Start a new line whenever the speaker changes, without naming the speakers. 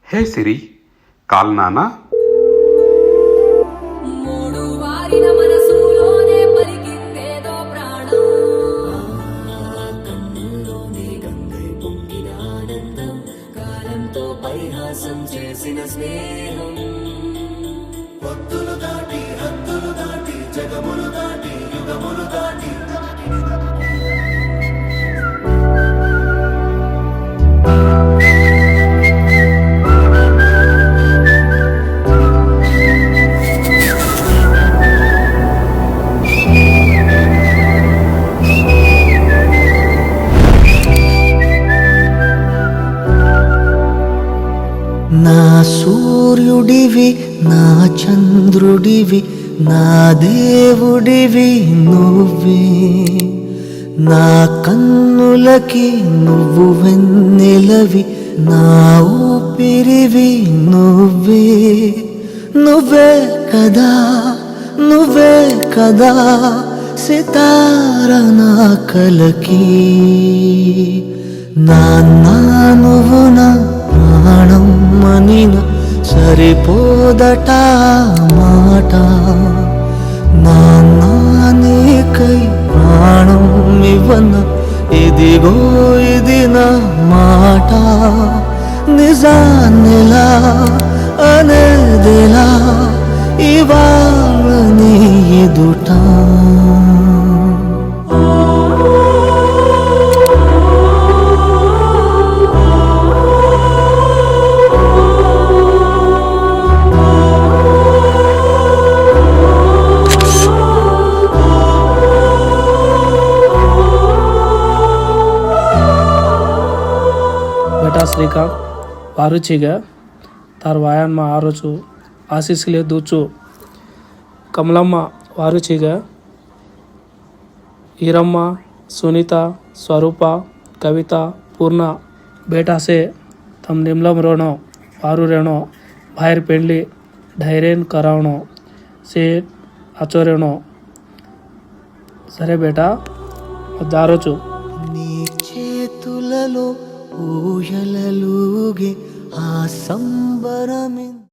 హే సిరి, call నానా.
నా సూర్యుడివి, నా చంద్రుడివి, నా దేవుడివి నువ్వే. నా కన్నులకి నువ్వు వెన్నెలవి, నా ఊపిరివి నువ్వే. నువ్వే కదా, నువ్వే కదా సితార నా కలకి. నాన్నా నువ్వు నా ప్రాణం మనిన సరిపోదట మాట. నాన్నా నీకై ప్రాణం ఇవ్వన, ఇదిగో ఇది నా మాట. నిజాన్నిలా అనేదిలా ఇవాళ నీ ఎదుట.
बेटा श्रीकांत वारू छीगा तार वायान में आरो छू आशीष के लिए दूचू. कमलम्मा वारू छीगा, हीरम्मा, सुनीता, स्वरूपा, कविता, पूर्णा बेटा से तम निम्लम रोनो वारू रेणो बाहर पेंडली धैर्यन करावनो से अचोरेणो. सरे बेटा दारोचू.
నీ చేతులలో ఊయలలుగే ఆ సంబరమే.